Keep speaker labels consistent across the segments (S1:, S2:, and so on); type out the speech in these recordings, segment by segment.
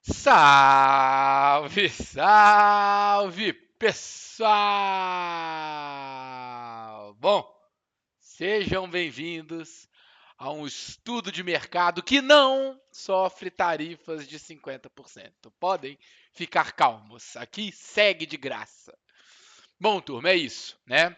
S1: Salve, salve, pessoal! Bom, sejam bem-vindos a um estudo de mercado que não sofre tarifas de 50%. Podem ficar calmos, aqui segue de graça. Bom, turma, é isso, né?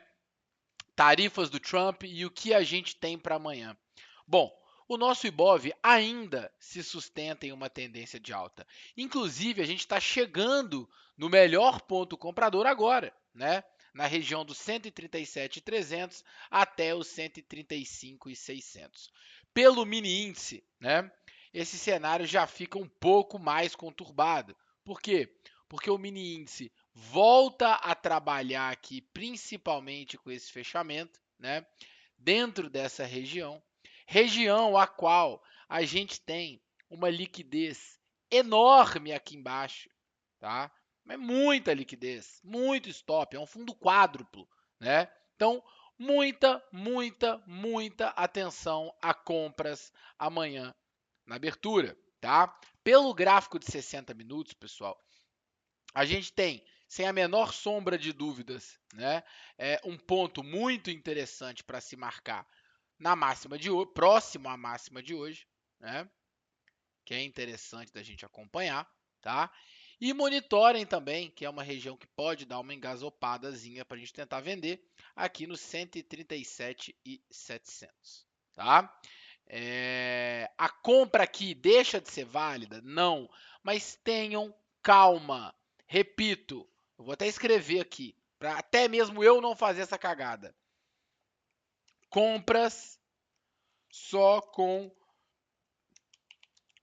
S1: Tarifas do Trump e o que a gente tem para amanhã. Bom, o nosso Ibov ainda se sustenta em uma tendência de alta. Inclusive, a gente está chegando no melhor ponto comprador agora, né? Na região dos 137.300 até os 135.600. Pelo mini índice, né? Esse cenário já fica um pouco mais conturbado. Por quê? Porque o mini índice volta a trabalhar aqui, principalmente com esse fechamento, né? Dentro dessa região a qual a gente tem uma liquidez enorme aqui embaixo, tá? É muita liquidez, muito stop, é um fundo quádruplo, né? Então, muita atenção a compras amanhã na abertura, tá? Pelo gráfico de 60 minutos, pessoal, a gente tem, sem a menor sombra de dúvidas, né, um ponto muito interessante para se marcar na máxima de hoje, próximo à máxima de hoje, né, que é interessante da gente acompanhar, tá? E monitorem também, que é uma região que pode dar uma engasopadazinha para a gente tentar vender aqui no 137.700, tá? A compra aqui deixa de ser válida? Não, mas tenham calma. Repito, eu vou até escrever aqui, para até mesmo eu não fazer essa cagada. Compras só com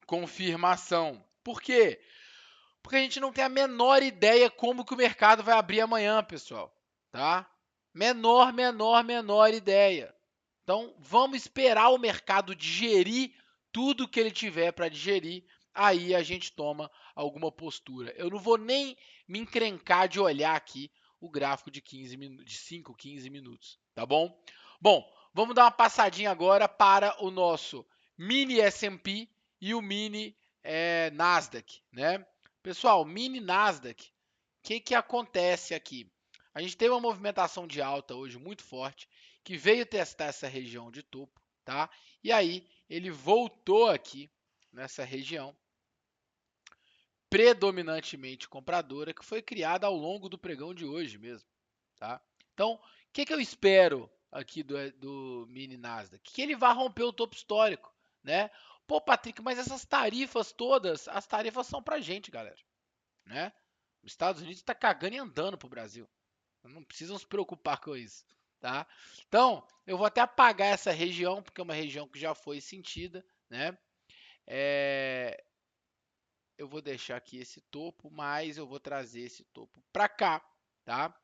S1: confirmação. Por quê? Porque a gente não tem a menor ideia como que o mercado vai abrir amanhã, pessoal, tá? Menor ideia. Então, vamos esperar o mercado digerir tudo que ele tiver para digerir, aí a gente toma alguma postura. Eu não vou nem me encrencar de olhar aqui o gráfico de 15 minutos, de 5, 15 minutos, tá bom? Bom, vamos dar uma passadinha agora para o nosso mini S&P e o mini Nasdaq, né? Pessoal, mini Nasdaq, o que acontece aqui? A gente teve uma movimentação de alta hoje muito forte, que veio testar essa região de topo, tá? E aí ele voltou aqui nessa região predominantemente compradora que foi criada ao longo do pregão de hoje mesmo, tá? Então, o que eu espero aqui do mini Nasdaq? Que ele vá romper o topo histórico, né? Pô, Patrick, mas essas tarifas todas, as tarifas são pra gente, galera, né? Os Estados Unidos está cagando e andando pro Brasil. Não precisam se preocupar com isso, tá? Então, eu vou até apagar essa região, porque é uma região que já foi sentida, né? Eu vou deixar aqui esse topo, mas eu vou trazer esse topo para cá, tá?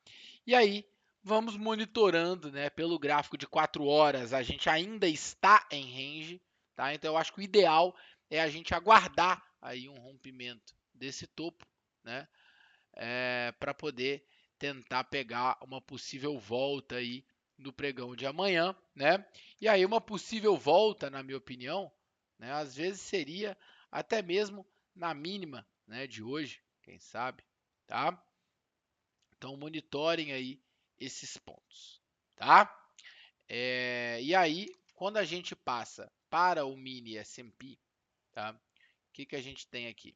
S1: E aí, vamos monitorando, né? Pelo gráfico de 4 horas, a gente ainda está em range, tá? Então, eu acho que o ideal é a gente aguardar aí um rompimento desse topo, né? Para poder tentar pegar uma possível volta aí no pregão de amanhã, né? E aí uma possível volta, na minha opinião, né? Às vezes seria até mesmo na mínima, né? De hoje, quem sabe, tá? Então monitorem aí esses pontos, tá? E aí, quando a gente passa para o mini S&P, tá? O que a gente tem aqui?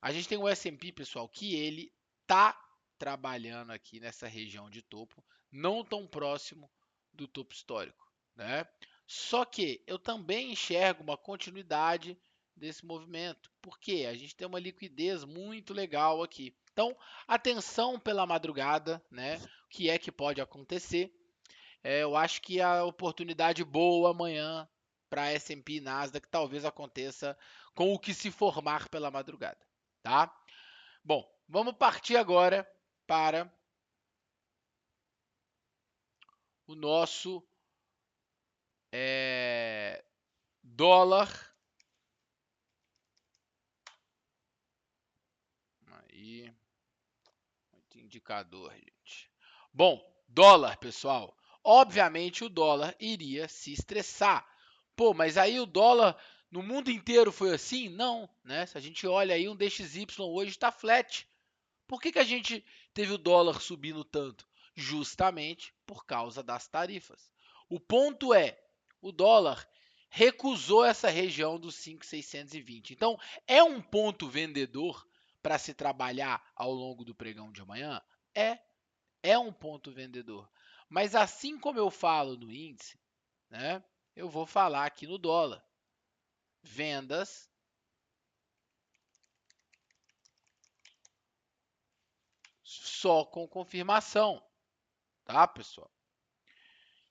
S1: A gente tem o S&P, pessoal, que ele tá trabalhando aqui nessa região de topo, não tão próximo do topo histórico, né? Só que eu também enxergo uma continuidade desse movimento, porque a gente tem uma liquidez muito legal aqui. Então, atenção pela madrugada, né? O que é que pode acontecer? Eu acho que a oportunidade boa amanhã para S&P e Nasdaq talvez aconteça com o que se formar pela madrugada, tá? Bom, vamos partir agora para o nosso dólar. Aí, muito indicador, gente. Bom, dólar, pessoal. Obviamente o dólar iria se estressar. Pô, mas aí o dólar No mundo inteiro foi assim? Não, né? Se a gente olha aí, um DXY hoje está flat. Por que a gente teve o dólar subindo tanto? Justamente por causa das tarifas. O ponto é, o dólar recusou essa região dos 5.620. Então, é um ponto vendedor para se trabalhar ao longo do pregão de amanhã? É um ponto vendedor. Mas assim como eu falo no índice, né, eu vou falar aqui no dólar. Vendas só com confirmação, tá, pessoal?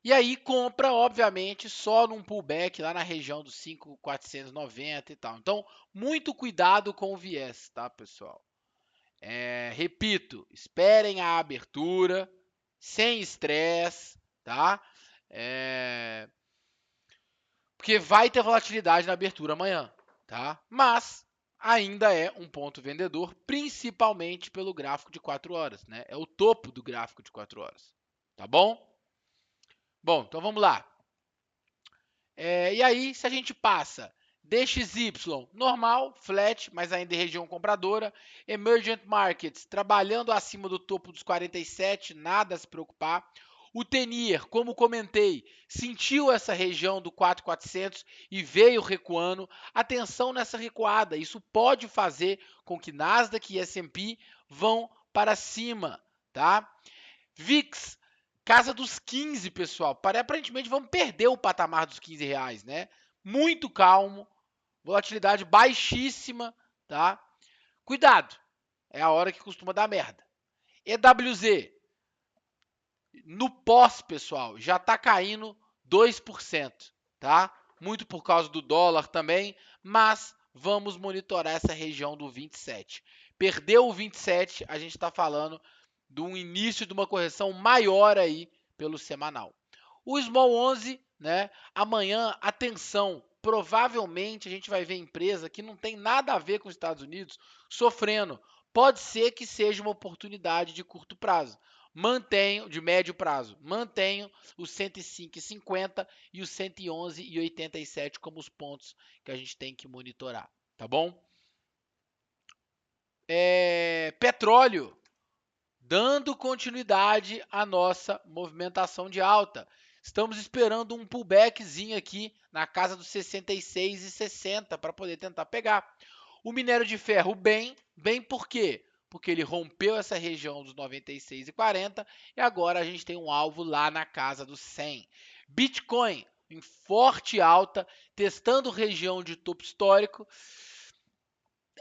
S1: E aí compra, obviamente, só num pullback lá na região dos 5.490 e tal. Então, muito cuidado com o viés, tá, pessoal? Repito, esperem a abertura, sem estresse, tá? Porque vai ter volatilidade na abertura amanhã, tá? Mas ainda é um ponto vendedor, principalmente pelo gráfico de 4 horas, né? É o topo do gráfico de 4 horas, tá bom? Bom, então vamos lá. E aí, se a gente passa DXY, normal, flat, mas ainda em região compradora. Emergent Markets, trabalhando acima do topo dos 47, nada a se preocupar. O Tenir, como comentei, sentiu essa região do 4.400 e veio recuando. Atenção nessa recuada, isso pode fazer com que Nasdaq e S&P vão para cima, tá? VIX, casa dos 15, pessoal. Aparentemente vamos perder o patamar dos 15 reais, né? Muito calmo, volatilidade baixíssima, tá? Cuidado, é a hora que costuma dar merda. EWZ, no pós, pessoal, já tá caindo 2%, tá? Muito por causa do dólar também, mas vamos monitorar essa região do 27. Perdeu o 27, a gente está falando de um início de uma correção maior aí pelo semanal. O Small 11, né? Amanhã, atenção, provavelmente a gente vai ver empresa que não tem nada a ver com os Estados Unidos sofrendo. Pode ser que seja uma oportunidade de curto prazo. Mantenho, de médio prazo, mantenho os 105,50 e os 111,87 como os pontos que a gente tem que monitorar, tá bom? Petróleo, dando continuidade à nossa movimentação de alta. Estamos esperando um pullbackzinho aqui na casa dos 66,60 para poder tentar pegar. O minério de ferro bem por quê? Porque ele rompeu essa região dos 96,40 e agora a gente tem um alvo lá na casa dos 100. Bitcoin em forte alta, testando região de topo histórico.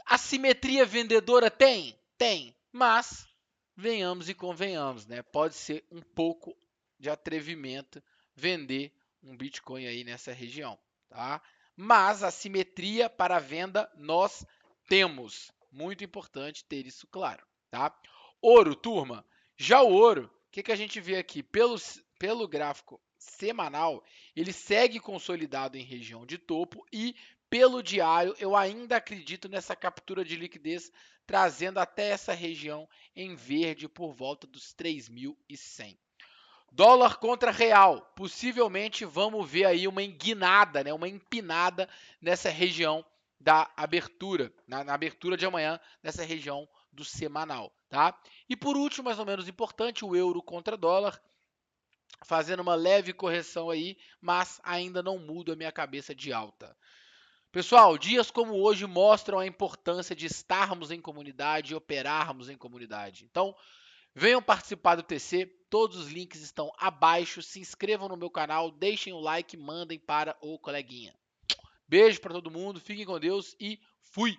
S1: Assimetria vendedora tem? Tem, mas venhamos e convenhamos, né? Pode ser um pouco de atrevimento vender um Bitcoin aí nessa região, tá? Mas assimetria para venda nós temos. Muito importante ter isso claro, tá? Ouro, turma. Já o ouro, o que a gente vê aqui? Pelo gráfico semanal, ele segue consolidado em região de topo e pelo diário, eu ainda acredito nessa captura de liquidez, trazendo até essa região em verde por volta dos 3.100. Dólar contra real, possivelmente vamos ver aí uma enguinada, né, uma empinada nessa região da abertura, na abertura de amanhã, nessa região do semanal, tá? E por último, mais ou menos importante, o euro contra dólar, fazendo uma leve correção aí, mas ainda não muda a minha cabeça de alta. Pessoal, dias como hoje mostram a importância de estarmos em comunidade e operarmos em comunidade. Então, venham participar do TC, todos os links estão abaixo. Se inscrevam no meu canal, deixem o like, mandem para o coleguinha. Beijo para todo mundo, fiquem com Deus e fui!